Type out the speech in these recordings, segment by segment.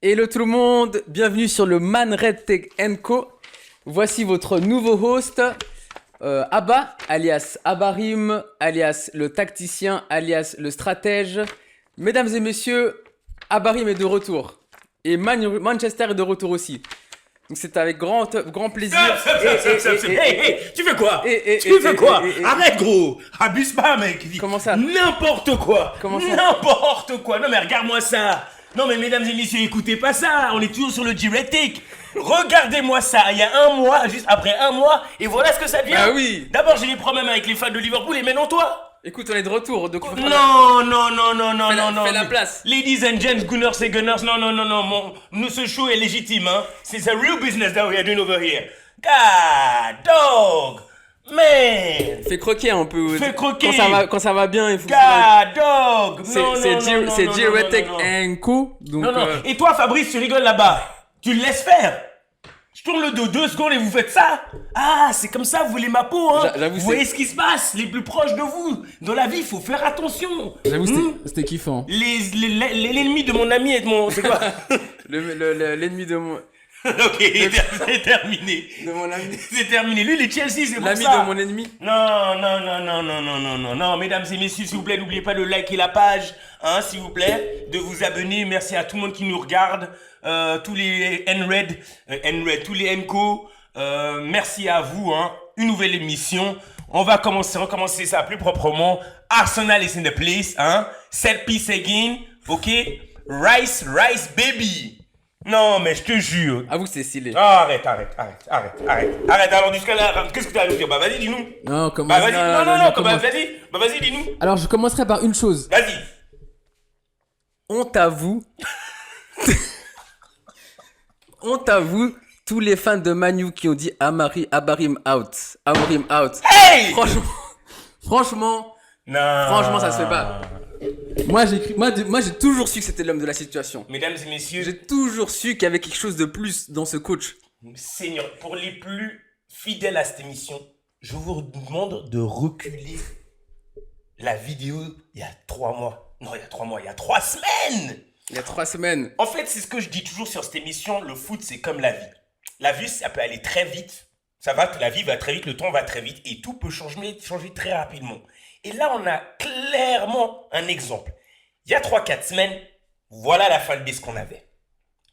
Hello tout le monde, bienvenue sur le Man Red Tech Co. Voici votre nouveau host, Abba, alias Abarim, alias le tacticien, alias le stratège. Mesdames et messieurs, Abarim est de retour. Et Manchester est de retour aussi. Donc c'est avec grand plaisir. Hey, tu fais quoi? Tu fais quoi? Arrête gros, abuse pas mec. Comment ça? N'importe quoi. Comment ça? N'importe quoi. Non mais regarde-moi ça. Non mais mesdames et messieurs, écoutez pas ça. On est toujours sur le Red Tech. Regardez-moi ça. Il y a un mois, juste après un mois, et voilà ce que ça devient. Ah oui. D'abord j'ai des problèmes avec les fans de Liverpool et maintenant toi. Écoute, on est de retour. Donc Non. Fais la place. Ladies and gents, Gunners et Gunners, non. Nous, ce show est légitime, hein. C'est a real business that we are doing over here. God, dog, man. Fais croquer un peu. Fais croquer. Quand ça va bien, il faut. God, dog. C'est Red Tech Co. Donc. Non. Et toi, Fabrice, tu rigoles là-bas. Tu le laisses faire. Je tourne le dos 2 secondes et vous fêtes ça? Ah, c'est comme ça, vous voulez ma peau, hein? Vous voyez ce qui se passe, les plus proches de vous. Dans la vie, il faut faire attention. J'avoue, c'était kiffant. L'ennemi de mon ami et de mon... C'est quoi? L'ennemi de mon... Ok, c'est terminé. De mon ami. C'est terminé. Lui, il est Chelsea, c'est pour ça. L'ami de mon ennemi. Non, mesdames et messieurs, s'il vous plaît, n'oubliez pas de liker la page, hein, s'il vous plaît, de vous abonner. Merci à tout le monde qui nous regarde, tous les N-Red, tous les N-Co. Merci à vous, hein. Une nouvelle émission. On va recommencer ça plus proprement. Arsenal is in the place, hein. Set piece again, ok. Rice, baby. Non, mais je te jure. Avoue que c'est stylé. Arrête. Alors, jusqu'à là, qu'est-ce que tu as à nous dire? Bah, vas-y, dis-nous. Non, comment Bah, vas-y, non, vas-y, dis-nous. Alors, je commencerai par une chose. Vas-y. Honte à vous. Honte à vous, tous les fans de Manu qui ont dit Abarim out. Abarim out. Hey! Franchement, ça se fait pas. Moi, j'ai toujours su que c'était l'homme de la situation. Mesdames et messieurs, J'ai toujours su qu'il y avait quelque chose de plus dans ce coach. Seigneur, pour les plus fidèles à cette émission, je vous demande de reculer la vidéo il y a 3 mois. Non, il y a 3 mois, il y a 3 semaines. Il y a 3 semaines. En fait, c'est ce que je dis toujours sur cette émission, le foot, c'est comme la vie. La vie, ça peut aller très vite. La vie va très vite, le temps va très vite et tout peut changer très rapidement. Et là, on a clairement un exemple. Il y a 3-4 semaines, voilà la fin de ce qu'on avait.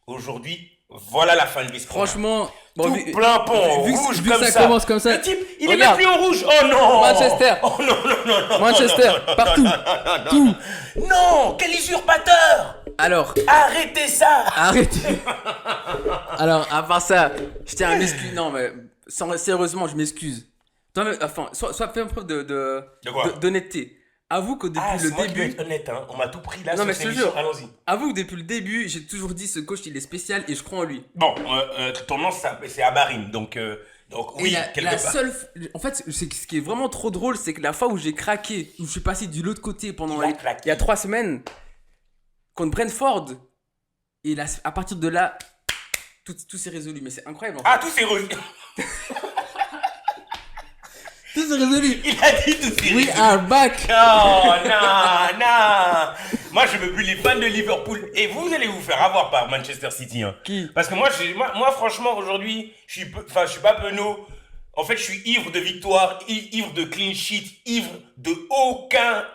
Aujourd'hui, voilà la fin de ce qu'on avait. Franchement, Tout plein pot en rouge vu comme ça commence comme ça. Le type, il est même plus en rouge. Oh non. Manchester. Oh non. Manchester, partout. Tout. Non, quel usurpateur. Alors, Arrêtez ça. arrêtez. Alors, à part ça, je tiens à m'excuser. Non, mais sérieusement, je m'excuse. Toi-même, enfin, sois fais preuve De quoi? d'honnêteté. Avoue que depuis C'est le moi qui dois début. être honnête, hein. On m'a tout pris là. Non, sur mais cette je te émission. jure. Allons-y. Avoue que depuis le début, j'ai toujours dit ce coach il est spécial et je crois en lui. Bon, ton nom c'est Abarim, donc oui, quelque part. En fait, ce qui est vraiment trop drôle, c'est que la fois où j'ai craqué, où je suis passé de l'autre côté pendant Il a craqué. il y a 3 semaines contre Brentford, et là, à partir de là, tout s'est résolu. Mais c'est incroyable. En fait. Ah, tout s'est revenu. Tout s'est résolu. Il a dit tout s'est We résolu. are back. Non. Moi, je veux plus les fans de Liverpool. Et vous allez vous faire avoir par Manchester City. Hein. Qui? Parce que moi, franchement, aujourd'hui, je suis pas penaud. En fait, je suis ivre de victoire, ivre de clean sheet, ivre de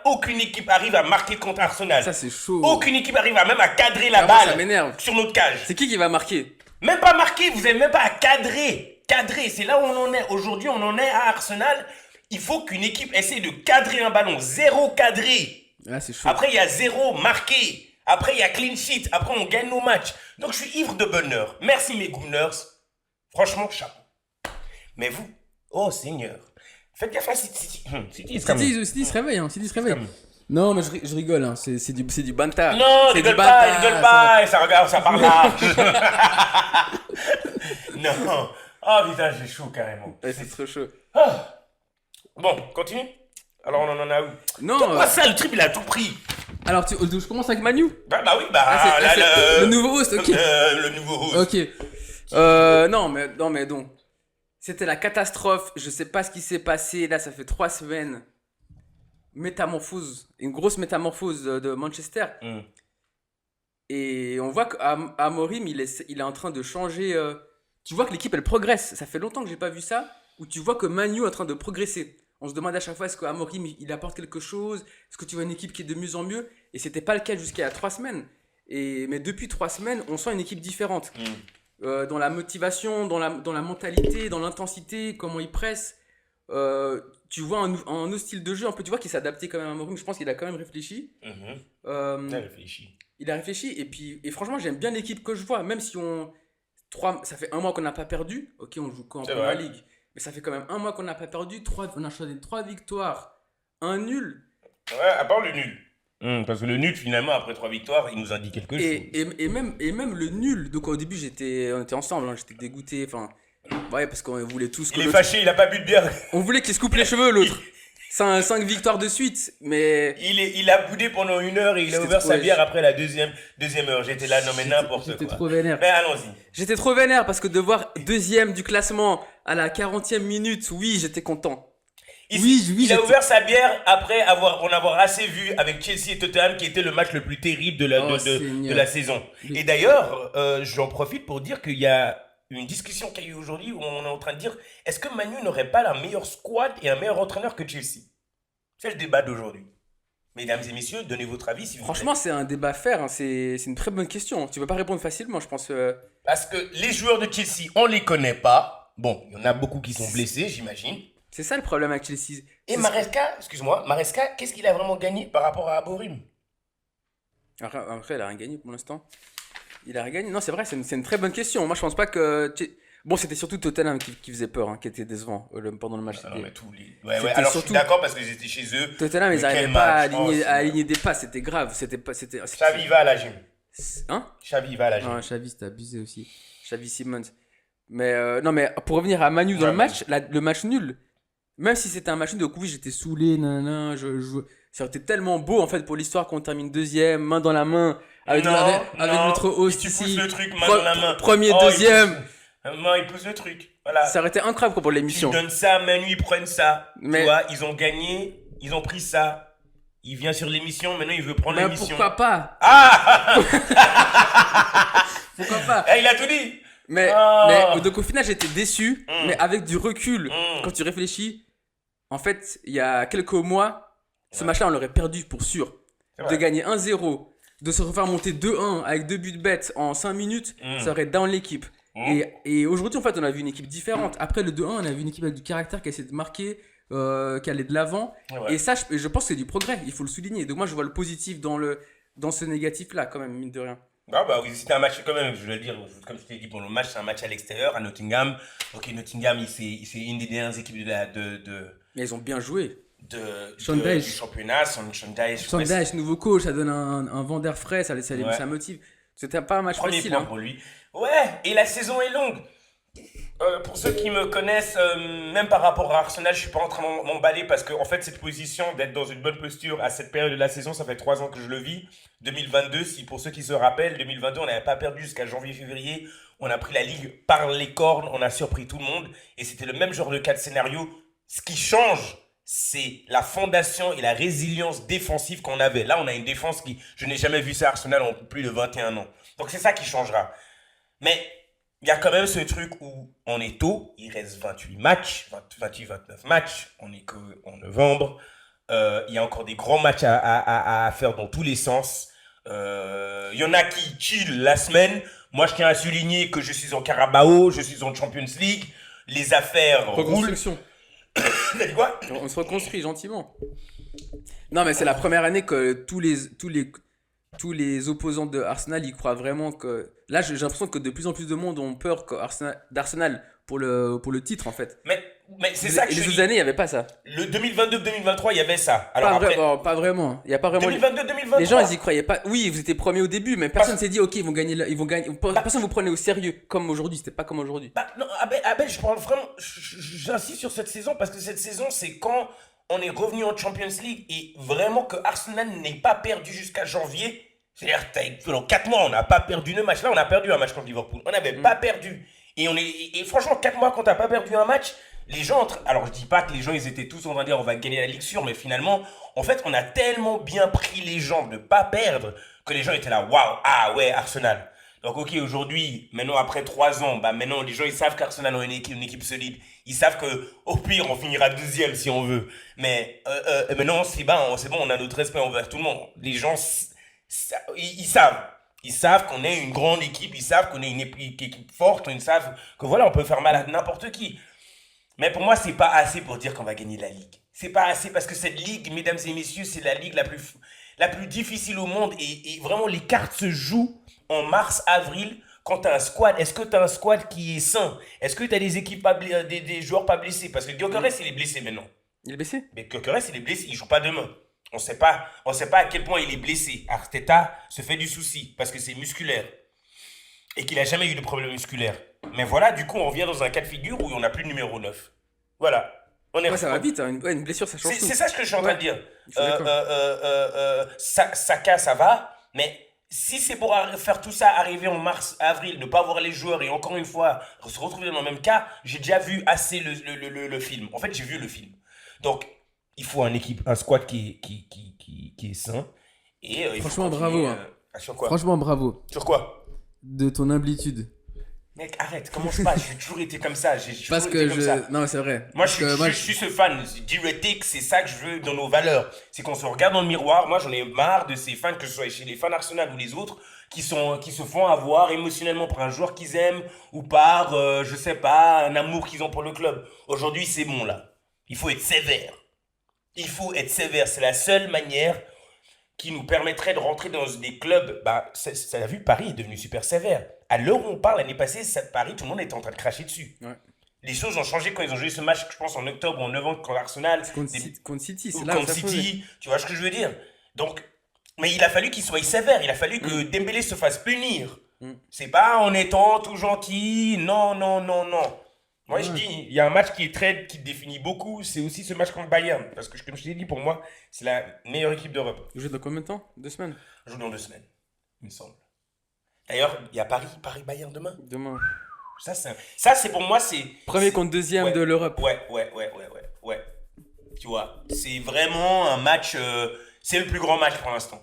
aucune équipe arrive à marquer contre Arsenal. Ça, c'est chaud. Aucune équipe arrive même à cadrer la Ah, moi, ça balle m'énerve. sur notre cage. C'est qui va marquer? Même pas marqué, vous n'avez même pas à cadrer. Cadrer, c'est là où on en est. Aujourd'hui, on en est à Arsenal. Il faut qu'une équipe essaie de cadrer un ballon. 0 cadré. Ah, c'est chaud. Après, il y a 0 marqué. Après, il y a clean sheet. Après, on gagne nos matchs. Donc, je suis ivre de bonheur. Merci, mes Gunners. Franchement, chapeau. Mais vous, oh Seigneur, faites gaffe à City. City City se réveille. Hein. City se réveille. Non, mais je rigole. Hein. C'est du banta. Non, c'est rigole pas, ça regarde, ça parle là. Non. Oh putain, j'ai chaud carrément. Ouais, c'est trop chaud. Ah. Bon, continue. Alors on en a où? Non. Pourquoi ça, le trip il a tout pris? Alors, je commence avec Manu. Bah oui, le nouveau host, ok. Le nouveau host. Ok. Non, mais donc. C'était la catastrophe. Je sais pas ce qui s'est passé. Là, ça fait 3 semaines. Métamorphose. Une grosse métamorphose de Manchester. Et on voit qu'Amorim, il est en train de changer. Tu vois que l'équipe, elle progresse. Ça fait longtemps que j'ai pas vu ça. Où tu vois que Manu est en train de progresser. On se demande à chaque fois, est-ce qu'Amorim, il apporte quelque chose? Est-ce que tu vois une équipe qui est de mieux en mieux? Et c'était pas le cas jusqu'à il y a 3 semaines. Mais depuis 3 semaines, on sent une équipe différente. Dans la motivation, dans la mentalité, dans l'intensité, comment il presse. Tu vois un autre style de jeu. Un peu, tu vois qu'il s'est adapté quand même à Amorim. Je pense qu'il a quand même réfléchi. T'as réfléchi. Il a réfléchi et franchement j'aime bien l'équipe que je vois, même si ça fait un mois qu'on n'a pas perdu, ok on joue quand en C'est Première vrai. Ligue, mais ça fait quand même un mois qu'on n'a pas perdu, on a choisi 3 victoires, un nul, Ouais, à part le nul. Parce que le nul, finalement, après 3 victoires, il nous a dit quelque chose. et même le nul, donc au début on était ensemble, hein, j'étais dégoûté, enfin, ouais parce qu'on voulait tous que Il est l'autre, fâché, il a pas bu de bière. on voulait qu'il se coupe les cheveux l'autre, 5 victoires de suite, mais Il a boudé pendant 1 heure et il a J'étais ouvert trop sa wesh. bière après la deuxième heure. J'étais là, non mais n'importe j'étais quoi. trop vénère. Mais allons-y. J'étais trop vénère parce que de voir deuxième du classement à la 40e minute, oui, j'étais content. Il a ouvert sa bière après en avoir assez vu avec Chelsea et Tottenham qui était le match le plus terrible Oh, de Seigneur. la saison. Et d'ailleurs, j'en profite pour dire qu'il y a une discussion qu'il y a eu aujourd'hui où on est en train de dire est-ce que Manu n'aurait pas la meilleure squad et un meilleur entraîneur que Chelsea? C'est le débat d'aujourd'hui. Mesdames et messieurs, donnez votre avis s'il vous plaît. Franchement, c'est un débat à faire, hein, c'est une très bonne question. Tu peux pas répondre facilement, je pense. Parce que les joueurs de Chelsea, on les connaît pas. Bon, il y en a beaucoup qui sont blessés, j'imagine. C'est ça le problème avec Chelsea. Et C'est- Maresca, excuse-moi, Maresca, qu'est-ce qu'il a vraiment gagné par rapport à Amorim? Après, il a rien gagné pour l'instant. Il a rien gagné. Non, c'est vrai, c'est une très bonne question. Moi, je pense pas que. Bon, c'était surtout Tottenham qui faisait peur, hein, qui était décevant pendant le match. Ah non, mais tous les... C'était Ouais, alors je suis surtout- d'accord parce que j'étais chez eux. Tottenham, Mais ils quel n'arrivaient pas à match. Oh, aligner, c'est- à aligner des passes, c'était grave. C'était pas. Xavi va à la gym. Hein? Xavi va à la gym. Non, Xavi, c'était abusé aussi. Xavi Simons. Mais non, mais pour revenir à Manu dans le Ouais, match, le match nul, même si c'était un match nul, donc oui, j'étais saoulé, nanana, ça aurait été tellement beau en fait pour l'histoire qu'on termine deuxième, main dans la main, avec notre host tu ici. pousses le truc main dans la main. Premier, Oh, deuxième. Il pousse le truc. Voilà. Ça aurait été incroyable pour Tu l'émission. donnes ça, Manu, ils prennent ça. Mais- Tu vois, ils ont gagné, ils ont pris ça. Il vient sur l'émission, maintenant il veut prendre Mais l'émission. pourquoi pas? Ah Pourquoi pas? Eh, il a tout dit. Mais, Ah. mais donc au final, j'étais déçu, mais avec du recul, quand tu réfléchis, en fait, il y a quelques mois, ce match-là, on l'aurait perdu pour sûr. C'est De vrai. gagner 1-0, de se refaire monter 2-1 avec 2 buts bêtes en 5 minutes, ça aurait down l'équipe. Et aujourd'hui, en fait, on a vu une équipe différente. Après le 2-1, on a vu une équipe avec du caractère qui a essayé de marquer, qui allait de l'avant. Ouais. Et ça, je pense que c'est du progrès, il faut le souligner. Donc moi, je vois le positif dans ce négatif-là, quand même, mine de rien. Ah bah oui, c'était un match quand même, je veux le dire, comme je t'ai dit pour le match, c'est un match à l'extérieur, à Nottingham. Ok, Nottingham, c'est une des dernières équipes Mais ils ont bien joué. Sean du Dyche. championnat. Sean Dyche, ouais, Sondage, nouveau coach, ça donne un vent d'air frais, ça Ouais. ça motive. C'était pas un match premier facile. point Hein. pour lui. Ouais, et la saison est longue. Pour ceux qui me connaissent, même par rapport à Arsenal, je suis pas en train de m'emballer parce que en fait cette position d'être dans une bonne posture à cette période de la saison, ça fait 3 ans que je le vis. 2022, si pour ceux qui se rappellent, 2022, on n'avait pas perdu jusqu'à janvier-février. On a pris la ligue par les cornes, on a surpris tout le monde et c'était le même genre de cas de scénario. Ce qui change, c'est la fondation et la résilience défensive qu'on avait. Là, on a une défense qui, je n'ai jamais vu ça à Arsenal en plus de 21 ans. Donc c'est ça qui changera. Mais il y a quand même ce truc où on est tôt, il reste 28 matchs, 28-29 matchs, on est qu'en novembre. Il y a encore des grands matchs à faire dans tous les sens. Il y en a qui chill la semaine. Moi, je tiens à souligner que je suis en Carabao, je suis en Champions League. Les affaires roulent. Reconstruction. T'as dit quoi? On se reconstruit gentiment. Non, mais c'est la première année que tous les opposants de Arsenal y croient vraiment que. Là, j'ai l'impression que de plus en plus de monde ont peur d'Arsenal pour le titre en fait. Mais c'est ça que Et je les dis. autres années, il n'y avait pas ça. Le 2022-2023, il y avait ça. Alors Pas, après, pas vraiment. Il y a pas vraiment. 2022-2023. Les gens, ils y croyaient pas. Oui, vous étiez premiers au début, mais personne s'est dit, ok, ils vont gagner. Ils vont gagner. Personne vous prenait au sérieux comme aujourd'hui. C'était pas comme aujourd'hui. Bah, non, Abel, je parle vraiment. J'insiste sur cette saison parce que cette saison, c'est quand on est revenu en Champions League et vraiment que Arsenal n'ait pas perdu jusqu'à janvier. C'est-à-dire, pendant 4 mois, on n'a pas perdu de match. Là, on a perdu un match contre Liverpool. On n'avait pas perdu. Et franchement, 4 mois quand t'as pas perdu un match, les gens, alors je dis pas que les gens ils étaient tous en train de dire on va gagner la Ligue sûre, mais finalement, en fait, on a tellement bien pris les gens de pas perdre que les gens étaient là, waouh, ah ouais, Arsenal. Donc ok, aujourd'hui, maintenant après 3 ans, bah maintenant les gens ils savent qu'Arsenal a une équipe solide. Ils savent que au pire on finira 12e si on veut. Mais maintenant c'est bon, on a notre respect envers tout le monde. Les gens, ils savent. Ils savent qu'on est une grande équipe, ils savent qu'on est une équipe forte, ils savent que voilà, on peut faire mal à n'importe qui. Mais pour moi, c'est pas assez pour dire qu'on va gagner la Ligue. C'est pas assez parce que cette Ligue, mesdames et messieurs, c'est la Ligue la plus difficile au monde et vraiment les cartes se jouent en mars, avril, quand tu as un squad. Est-ce que tu as un squad qui est sain? Est-ce que tu as des équipes des joueurs pas blessés? Parce que Gyökeres, il est blessé maintenant. Il est blessé? Mais Gyökeres, il est blessé, il joue pas demain. On sait pas à quel point il est blessé. Arteta se fait du souci parce que c'est musculaire et qu'il a jamais eu de problème musculaire. Mais voilà, du coup, on revient dans un cas de figure où on n'a plus de numéro 9. Voilà. Ça va vite, hein. Une blessure, ça change tout. C'est ça ce que je suis en train de dire. Saka, ça va, mais si c'est pour faire tout ça arriver en mars, avril, ne pas voir les joueurs et encore une fois se retrouver dans le même cas, j'ai déjà vu assez le film. En fait, j'ai vu le film. Donc, il faut un squad qui est sain. Et franchement, bravo. Sur quoi? Franchement, bravo. Sur quoi? De ton amplitude. Mec, arrête, commence pas, j'ai toujours été comme ça. Parce que non, c'est vrai. Moi, je suis ce fan. Diuretic, c'est ça que je veux dans nos valeurs. C'est qu'on se regarde dans le miroir. Moi, j'en ai marre de ces fans, que ce soit chez les fans Arsenal ou les autres, qui se font avoir émotionnellement par un joueur qu'ils aiment ou par, je sais pas, un amour qu'ils ont pour le club. Aujourd'hui, c'est bon, là. Il faut être sévère. Il faut être sévère. C'est la seule manière qui nous permettrait de rentrer dans des clubs. Bah, ça a vu, Paris est devenu super sévère. À l'heure où on parle, l'année passée, Paris, tout le monde était en train de cracher dessus. Ouais. Les choses ont changé quand ils ont joué ce match, je pense, en octobre ou en novembre contre Arsenal. Contre City, c'est là où contre City, tu vois ce que je veux dire? Donc, mais il a fallu qu'il soit sévère. Il a fallu que Dembélé se fasse punir. C'est pas en étant tout gentil. Non. Moi, je dis, il y a un match qui te définit beaucoup. C'est aussi ce match contre Bayern. Parce que, comme je t'ai dit, pour moi, c'est la meilleure équipe d'Europe. Vous jouez dans combien de temps? 2 semaines? Je joue dans 2 semaines, il me semble. D'ailleurs, il y a Paris-Bayern demain. Ça, c'est pour moi, c'est... Premier contre deuxième de l'Europe. Ouais. Tu vois, c'est vraiment un match... c'est le plus grand match pour l'instant.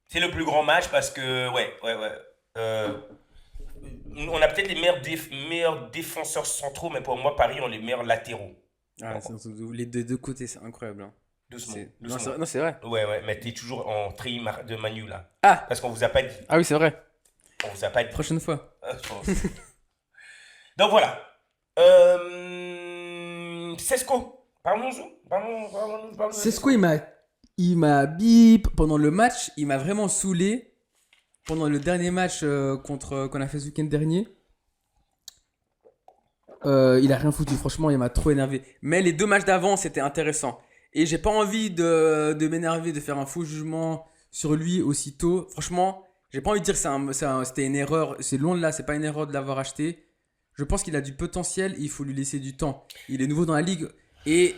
C'est le plus grand match parce que... on a peut-être les meilleurs défenseurs centraux, mais pour moi, Paris ont les meilleurs latéraux. Les deux côtés, c'est incroyable. Hein. Doucement. Non, c'est vrai. Ouais, mais t'es toujours en tri de Manu, là. Ah! Parce qu'on vous a pas dit. Ah oui, c'est vrai. On vous a pas dit. Prochaine fois. Je pense. Donc voilà. Cesco. Parlons-nous. Cesco, il m'a bip pendant le match. Il m'a vraiment saoulé. Pendant le dernier match qu'on a fait ce week-end dernier. Il a rien foutu. Franchement, il m'a trop énervé. Mais les 2 matchs d'avant, c'était intéressant. Et j'ai pas envie de m'énerver, de faire un faux jugement sur lui aussitôt. Franchement, j'ai pas envie de dire que c'était une erreur. C'est loin de là, c'est pas une erreur de l'avoir acheté. Je pense qu'il a du potentiel, il faut lui laisser du temps. Il est nouveau dans la ligue. Et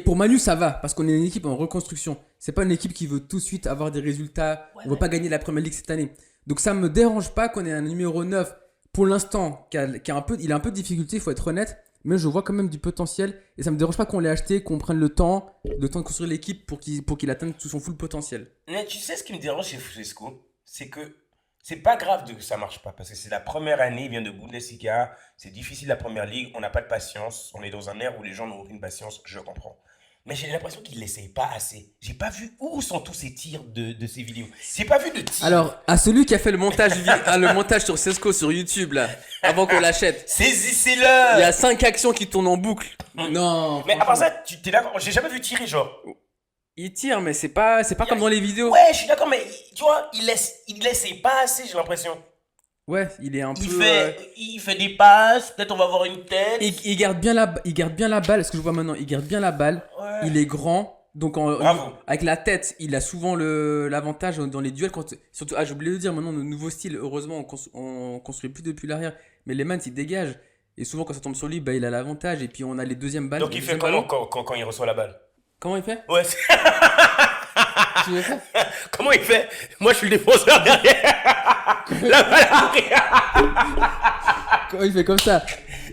pour Manu, ça va, parce qu'on est une équipe en reconstruction. C'est pas une équipe qui veut tout de suite avoir des résultats. On veut pas gagner la Premier League cette année. Donc ça me dérange pas qu'on ait un numéro 9 pour l'instant il a un peu de difficulté, il faut être honnête. Mais je vois quand même du potentiel et ça me dérange pas qu'on l'ait acheté, qu'on prenne le temps de construire l'équipe pour qu'il atteigne tout son full potentiel. Mais tu sais ce qui me dérange chez Cesco, c'est que c'est pas grave que ça marche pas parce que c'est la première année, il vient de Bundesliga, c'est difficile la première ligue, on n'a pas de patience, on est dans un air où les gens n'ont aucune patience, je comprends. Mais j'ai l'impression qu'il l'essaye pas assez. J'ai pas vu où sont tous ces tirs de ces vidéos. J'ai pas vu de tirs. Alors, à celui qui a fait le montage sur Cesco sur YouTube là, avant qu'on l'achète. Saisissez-le. Il y a 5 actions qui tournent en boucle. Non. Mais à part ça, tu t'es d'accord? J'ai jamais vu tirer genre. Il tire, mais c'est pas comme dans les vidéos. Ouais, je suis d'accord, mais tu vois, il laisse pas assez, j'ai l'impression. Ouais, il est un peu... Il fait des passes, peut-être on va avoir une tête. Il garde bien la balle, ce que je vois maintenant, il garde bien la balle. Ouais. Il est grand, donc avec la tête, il a souvent l'avantage dans les duels. Surtout, j'ai oublié de dire, maintenant, notre nouveau style, heureusement, on construit plus depuis l'arrière. Mais les mans, il dégage. Et souvent, quand ça tombe sur lui, il a l'avantage. Et puis, on a les deuxièmes balles. Donc, il fait comment quand il reçoit la balle? Comment il fait? Ouais, tu veux faire? Comment il fait? Moi, je suis le défenseur derrière. La balle arrière. Comment il fait comme ça?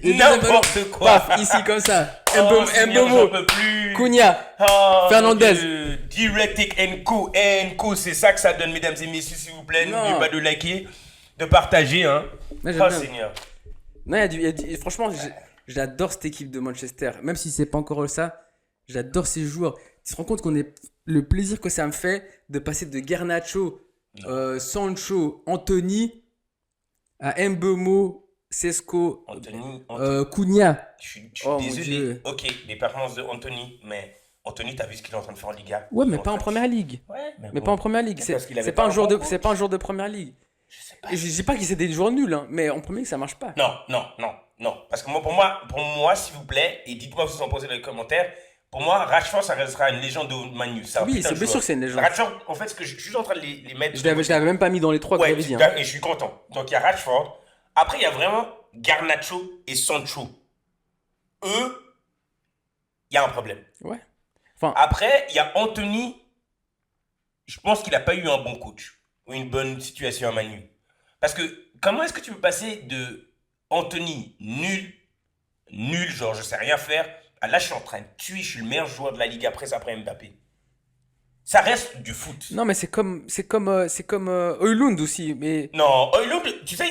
Et deuxième ballon, N'importe quoi. paf, ici comme ça. Oh, Seigneur, j'en Mbomo, peux plus. Cunha, Oh, Fernandez. mon Dieu. Directic Co, c'est ça que ça donne, mesdames et messieurs, s'il vous plaît. Non. N'oubliez pas de liker, de partager, hein. Ouais, j'aime Oh, bien. Seigneur. Non, franchement, j'adore cette équipe de Manchester. Même si c'est pas encore ça, j'adore ces joueurs. Tu te rends compte le plaisir que ça me fait de passer de Garnacho, Sancho, Anthony à Mbeumo, Sesko, Anthony, Cunha. je suis Oh, mon désolé. Dieu. Ok, les performances de Anthony, mais Anthony, t'as vu ce qu'il est en train de faire en Liga? Ouais, mais pas en première ligue. Ouais, Mais bon. pas en première ligue. Parce qu'il avait C'est pas un un bon c'est pas un joueur de première ligue. Je sais pas. Et je dis pas que c'est des joueurs nuls, hein, mais en première ligue, ça marche pas. Non. Parce que pour moi, s'il vous plaît, et dites-moi vous en posez dans les commentaires, pour moi, Rashford, ça restera une légende de Manu. Oui, c'est bien sûr que c'est une légende. Rashford, en fait, ce que je suis en train de les mettre. Je l'avais même pas mis dans les trois que Ouais, j'avais dit. Hein. et je suis content. Donc, il y a Rashford. Après, il y a vraiment Garnacho et Sancho. Eux, il y a un problème. Ouais. Enfin, Après, il y a Anthony. Je pense qu'il n'a pas eu un bon coach ou une bonne situation à Manu. Parce que comment est-ce que tu peux passer de Anthony nul, genre je sais rien faire, à là je suis en train de tuer, je suis le meilleur joueur de la Ligue après Mbappé. Ça reste du foot. non, mais c'est comme Højlund aussi. Mais Non, Højlund, tu sais,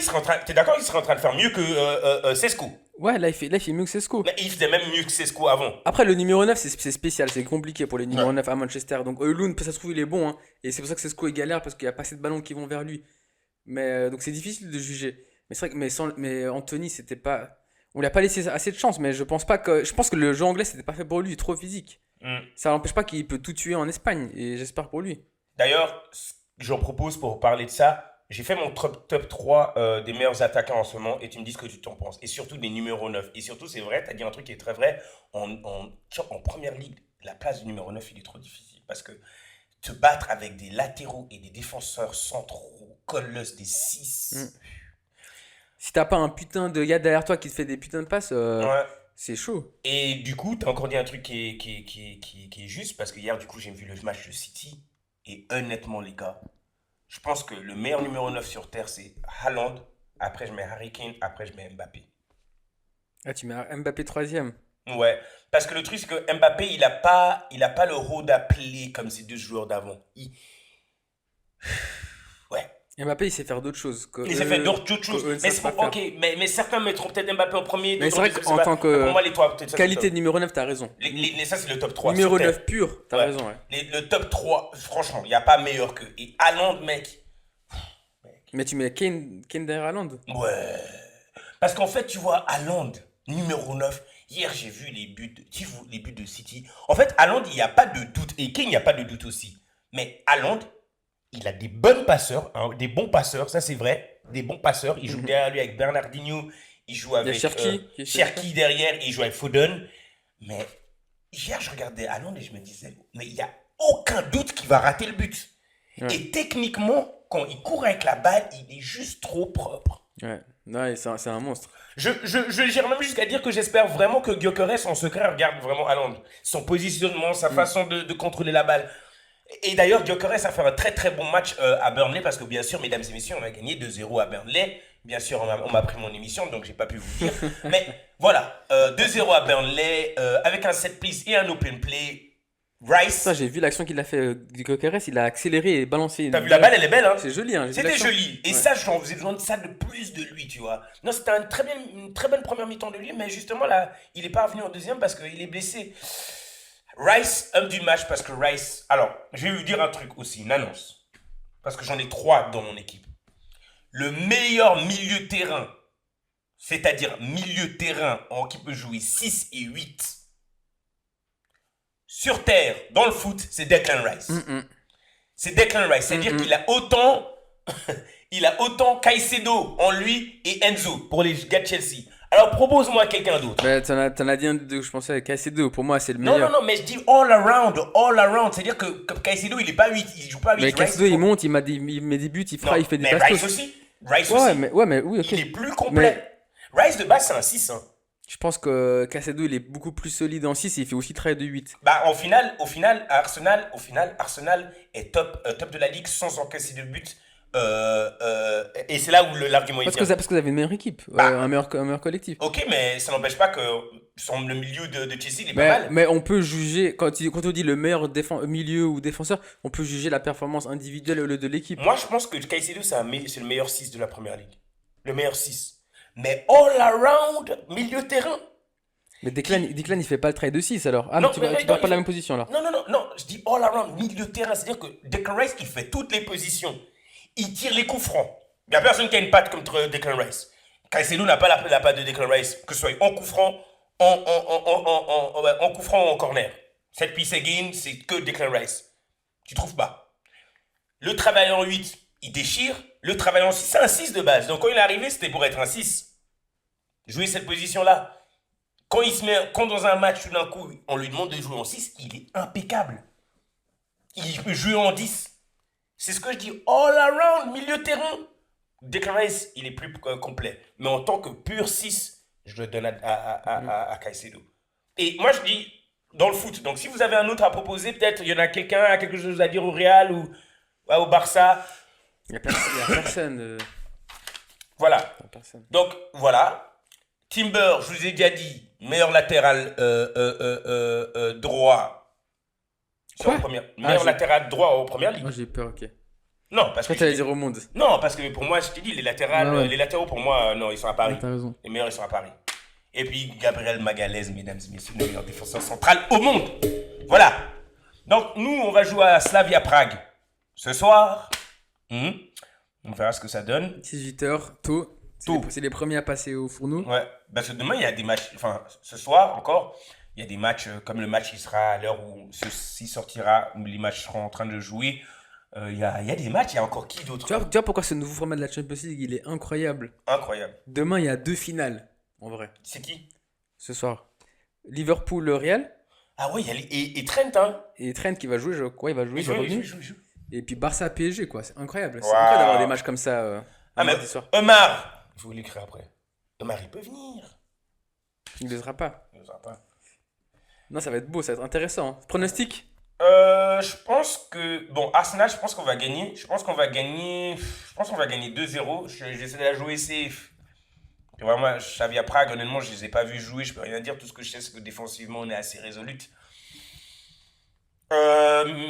t'es d'accord, il serait en train de faire mieux que Sesko. ouais, là, il fait mieux que Sesko. Mais il faisait même mieux que Sesko avant. Après, le numéro 9, c'est spécial, c'est compliqué pour les numéros 9 à Manchester. Donc, Højlund, ça se trouve, il est bon. Hein, et c'est pour ça que Sesko est galère parce qu'il n'y a pas assez de ballons qui vont vers lui. Mais donc, c'est difficile de juger. Mais c'est vrai que mais Anthony, c'était pas. On lui a pas laissé assez de chance, mais je pense que le jeu anglais, c'était pas fait pour lui, trop physique. Ça n'empêche pas qu'il peut tout tuer en Espagne, et j'espère pour lui. D'ailleurs, j'en propose pour parler de ça. J'ai fait mon top 3 des meilleurs attaquants en ce moment et tu me dis ce que tu t'en penses. Et surtout des numéros 9. Et surtout, c'est vrai, tu as dit un truc qui est très vrai. En première ligue, la place du numéro 9, il est trop difficile. Parce que te battre avec des latéraux et des défenseurs centraux, colosses, des 6. Si t'as pas un putain de gars derrière toi qui te fait des putains de passes, Ouais. c'est chaud. Et du coup, tu as encore dit un truc qui est juste. Parce que hier, du coup, j'ai vu le match de City. Et honnêtement, les gars, je pense que le meilleur numéro 9 sur Terre, c'est Haaland. Après, je mets Harry Kane. Après, je mets Mbappé. Ah, tu mets Mbappé 3ème. Ouais. Parce que le truc, c'est que Mbappé, il a pas le rôle d'appeler comme ces deux joueurs d'avant. Ouais. Mbappé, il sait faire d'autres choses. Il s'est fait d'autres choses. Mais c'est ok. Mais certains mettront peut-être Mbappé en premier. Mais c'est vrai qu'en tant que pour moi, les trois, peut-être ça, qualité de numéro 9, t'as raison. ça, c'est le top 3. Numéro 9 pur, t'as Ouais. raison, ouais. Le top 3, franchement, il n'y a pas meilleur que. Et Haaland, mec. Mais tu mets Kane derrière Haaland. Ouais. Parce qu'en fait, tu vois, Haaland, numéro 9. Hier, j'ai vu les buts de City. En fait, Haaland, il n'y a pas de doute. Et Kane, il n'y a pas de doute aussi. Mais Haaland, il a des bons passeurs, hein, des bons passeurs, ça c'est vrai. Des bons passeurs. Il joue derrière lui avec Bernardinho. Il joue avec Cherki derrière. Il joue avec Foden. Mais hier, je regardais Haaland et je me disais, mais il n'y a aucun doute qu'il va rater le but. Ouais. Et techniquement, quand il court avec la balle, il est juste trop propre. Ouais, c'est un monstre. J'irais même jusqu'à dire que j'espère vraiment que Gyökeres en secret regarde vraiment Haaland. Son positionnement, sa façon de contrôler la balle. Et d'ailleurs, Gyökeres a fait un très très bon match à Burnley parce que bien sûr, mesdames et messieurs, on a gagné 2-0 à Burnley. Bien sûr, on m'a pris mon émission, donc j'ai pas pu vous dire. Mais voilà, 2-0 à Burnley avec un set piece et un open play. Rice. Ça, j'ai vu l'action qu'il a fait du Gyökeres, il a accéléré et balancé. T'as vu la balle, elle est belle, hein. C'est joli, hein. C'était joli. Et ça, j'en faisais besoin de ça de plus de lui, tu vois. Non, c'était une très bonne première mi-temps de lui, mais justement là, il est pas revenu en deuxième parce qu'il est blessé. Rice, homme du match, parce que Rice. Alors, je vais vous dire un truc aussi, une annonce. Parce que j'en ai 3 dans mon équipe. Le meilleur milieu terrain, c'est-à-dire milieu terrain qui peut jouer 6 et 8 sur terre, dans le foot, c'est Declan Rice. C'est Declan Rice. C'est-à-dire qu'il a autant Caicedo en lui et Enzo pour les gars de Chelsea. Alors propose-moi quelqu'un d'autre. Bah, t'en as dit un que je pensais, Caicedo. Pour moi, c'est le meilleur. Non, mais je dis all around. C'est-à-dire que Caicedo, il est pas 8, il joue pas 8. Mais Caicedo, il monte, il met des buts, il fait des passes. Rice aussi. Mais oui, ok. Il est plus complet. Rice de base, c'est un 6. Hein. Je pense que Caicedo, il est beaucoup plus solide en 6 et il fait aussi travail de 8. Bah, au final, Arsenal est top de la ligue sans encaisser de but. Et c'est là où l'argument est Parce bien. que vous avez une meilleure équipe, un meilleur collectif. Ok, mais ça n'empêche pas que le milieu de Chelsea, il est pas mal. Mais on peut juger, quand on dit le meilleur milieu ou défenseur, on peut juger la performance individuelle au lieu de l'équipe. Moi, je pense que Caicedo, c'est le meilleur 6 de la première ligue. Le meilleur 6. Mais all around, milieu de terrain. Mais Declan, il fait pas le travail de 6 alors. Ah, Non, mais tu parles pas de la même position là. Non, je dis all around, milieu de terrain. C'est-à-dire que Declan Rice, il fait toutes les positions. Il tire les coups francs. Il n'y a personne qui a une patte comme Declan Rice. Caicedo n'a pas la patte de Declan Rice, que ce soit en coup franc, en coup franc ou en corner. Cette piece again, c'est que Declan Rice. Tu trouves pas? Le travail en 8, il déchire. Le travail en 6, c'est un 6 de base. Donc quand il est arrivé, c'était pour être un 6. Jouer cette position-là. Quand dans un match, tout d'un coup, on lui demande de jouer en 6, il est impeccable. Il peut jouer en 10. C'est ce que je dis, all around, milieu de terrain. Declan Rice, il est plus complet. Mais en tant que pur 6, je le donne à Caicedo. Et moi, je dis, dans le foot, donc si vous avez un autre à proposer, peut-être il y en a quelqu'un a quelque chose à dire au Real ou au Barça. Il y a personne. Voilà. Personne. Donc, voilà. Timber, je vous ai déjà dit, meilleur latéral droit. Meilleur latéral droit aux premières ligues. Moi j'ai peur, ok. Non, parce que. tu allais dire au monde. Non, parce que pour moi, je t'ai dit, les latéraux pour moi, non, ils sont à Paris. T'as raison. Les meilleurs, ils sont à Paris. Et puis, Gabriel Magalhaes, mesdames et messieurs, le meilleur défenseur central au monde. Voilà. Donc, nous, on va jouer à Slavia Prague ce soir. On verra ce que ça donne. 18h, tôt. C'est les premiers à passer au fourneau. Ouais, parce que demain, il y a des matchs, enfin, ce soir encore, il y a des matchs comme le match qui sera à l'heure où ceci sortira, où les matchs seront en train de jouer. Il y a des matchs, il y a encore qui d'autre? Tu vois pourquoi ce nouveau format de la Champions League, il est incroyable. Incroyable. Demain, il y a 2 finales, en vrai. C'est qui? Ce soir. Liverpool-Real. Ah ouais, et Trent, hein? Et Trent qui va jouer, je crois, il va jouer. Il joue. Et puis Barça-PSG, quoi. C'est incroyable. C'est Wow. incroyable d'avoir des matchs comme ça. Mais soir. Omar, je vais vous l'écrire après. Omar, il peut venir. Il ne sera pas. Il ne sera pas. Non, ça va être beau, ça va être intéressant. Pronostic? Je pense que... Bon, Arsenal, je pense qu'on va gagner. Je pense qu'on va gagner 2-0. J'essaie de la jouer safe. Et vraiment, Xavi à Prague, honnêtement, je ne les ai pas vus jouer. Je peux rien dire. Tout ce que je sais, c'est que défensivement, on est assez résolute.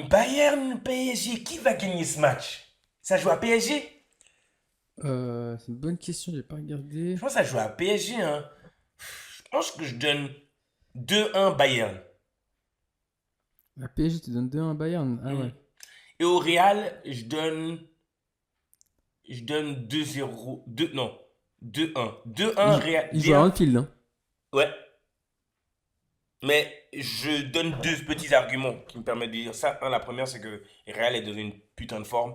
Bayern, PSG, qui va gagner ce match? Ça joue à PSG? C'est une bonne question, j'ai pas regardé. Je pense que ça joue à PSG. Hein. Je pense que je donne 2-1 Bayern. La PSG, tu donnes 2-1 à Bayern. Ah ouais. Et au Real, je donne 2-0. 2-1. 2-1 Real. Il joue à Anfield. Hein. Ouais. Mais je donne 2 petits arguments qui me permettent de dire ça. La première, c'est que Real est dans une putain de forme.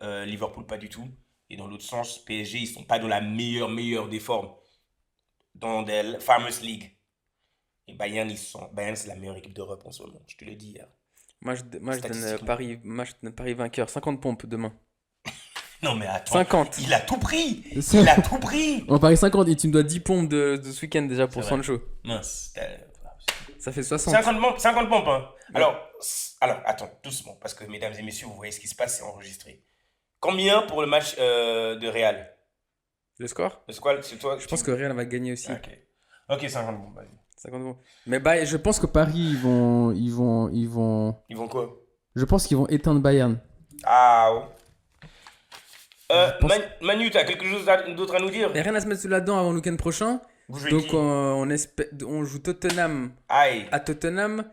Liverpool, pas du tout. Et dans l'autre sens, PSG, ils sont pas dans la meilleure des formes. Dans des famous leagues. Et Bayern, c'est la meilleure équipe d'Europe en ce moment. Je te le dis. Hein. Moi, je donne Paris vainqueur. 50 pompes demain. Non, mais attends. 50. Il a tout pris. On parie 50 et tu me dois 10 pompes de ce week-end déjà pour Sancho. Mince. Ça fait 60. 50 pompes. Hein. Ouais. Alors, attends, doucement. Parce que, mesdames et messieurs, vous voyez ce qui se passe, c'est enregistré. Combien pour le match de Real? Le score? C'est toi. Je pense que Real va gagner aussi. Ok, 50 pompes, vas-y. 50 pompes. Mais je pense que Paris, ils vont... Ils vont quoi? Je pense qu'ils vont éteindre Bayern. Ah ouais. Manu, t'as quelque chose d'autre à nous dire? Mais rien à se mettre sous la dent avant le week-end prochain. Donc on joue Tottenham à Tottenham.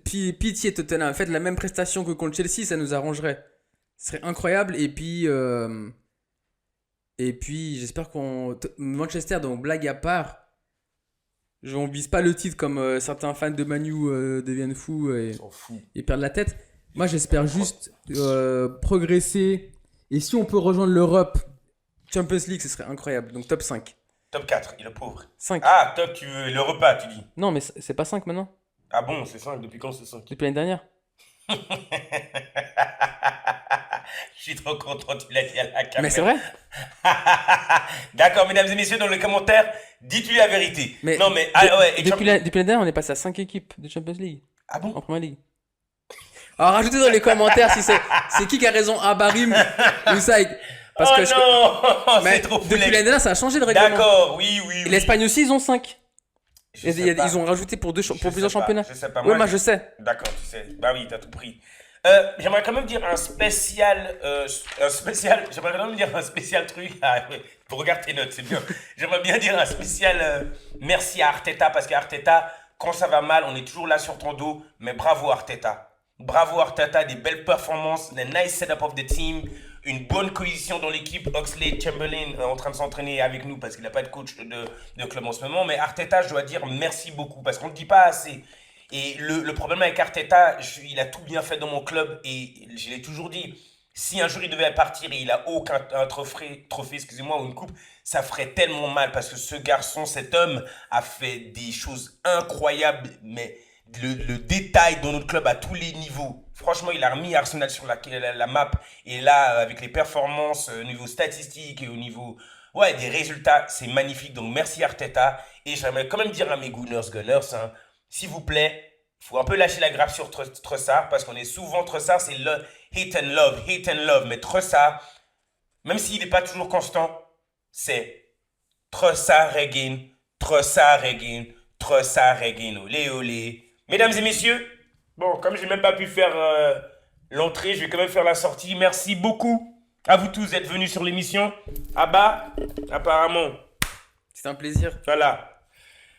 Pitié Tottenham, faites la même prestation que contre Chelsea, ça nous arrangerait. Ce serait incroyable. Et puis j'espère Manchester, donc blague à part, on vise pas le titre comme certains fans de Manu deviennent fous et perdent la tête. Moi j'espère juste progresser. Et si on peut rejoindre l'Europe, Champions League, ce serait incroyable. Donc top 5. Top 4, il est pauvre. 5. Ah, top, tu veux le repas, tu dis? Non, mais c'est pas 5 maintenant. Ah bon, c'est 5, depuis quand c'est 5? Depuis l'année dernière. Je suis trop content, tu l'as dit à la caméra. Mais c'est vrai. D'accord, mesdames et messieurs, dans les commentaires, dites-lui la vérité. Mais non, mais depuis l'année dernière, on est passé à 5 équipes de Champions League. Ah bon? En première ligue. Alors rajoutez dans les commentaires si c'est qui a raison, Abarim ou Saïd. Parce oh que non Mais c'est trop depuis flex. l'année dernière, ça a changé le règlement. D'accord, oui, oui, Et oui. l'Espagne aussi, ils ont 5. Je sais pas. Ils ont rajouté pour Je plusieurs sais pas, championnats. Je sais pas. Ouais, moi je sais. D'accord, tu sais. Bah oui, t'as tout pris. J'aimerais quand même dire un spécial. J'aimerais quand même dire un spécial truc. Ah, ouais, pour regarder tes notes, c'est bien. J'aimerais bien dire un spécial merci à Arteta parce qu'Arteta, quand ça va mal, on est toujours là sur ton dos. Mais bravo Arteta. Bravo Arteta, des belles performances, des nice setup of the team, une bonne cohésion dans l'équipe. Oxlade Chamberlain en train de s'entraîner avec nous parce qu'il n'a pas de coach de club en ce moment. Mais Arteta, je dois dire merci beaucoup parce qu'on ne dit pas assez. Et le problème avec Arteta, il a tout bien fait dans mon club et je l'ai toujours dit. Si un jour il devait partir et il a aucun trophée, excusez-moi, ou une coupe, ça ferait tellement mal parce que ce garçon, cet homme, a fait des choses incroyables, mais le détail dans notre club à tous les niveaux. Franchement, il a remis Arsenal sur la map et là, avec les performances au niveau statistique et au niveau des résultats, c'est magnifique. Donc merci Arteta et j'aimerais quand même dire à mes Gunners, hein, s'il vous plaît, faut un peu lâcher la grappe sur Trossard parce qu'on est souvent Trossard, c'est le hate and love. Mais Trossard, même s'il n'est pas toujours constant, c'est Trossard again, olé olé. Mesdames et messieurs, bon, comme j'ai même pas pu faire l'entrée, je vais quand même faire la sortie. Merci beaucoup à vous tous d'être venus sur l'émission. Abba, apparemment, C'est un plaisir. voilà.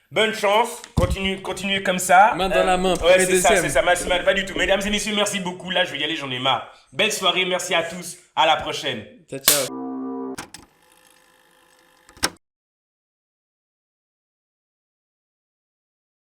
Bonne chance, continuez comme ça. Main dans la main, Ouais, premier deuxième. c'est ça, maximal, pas du tout. Mesdames et messieurs, merci beaucoup. Là, je vais y aller, j'en ai marre. Belle soirée, merci à tous. À la prochaine. Ciao, ciao.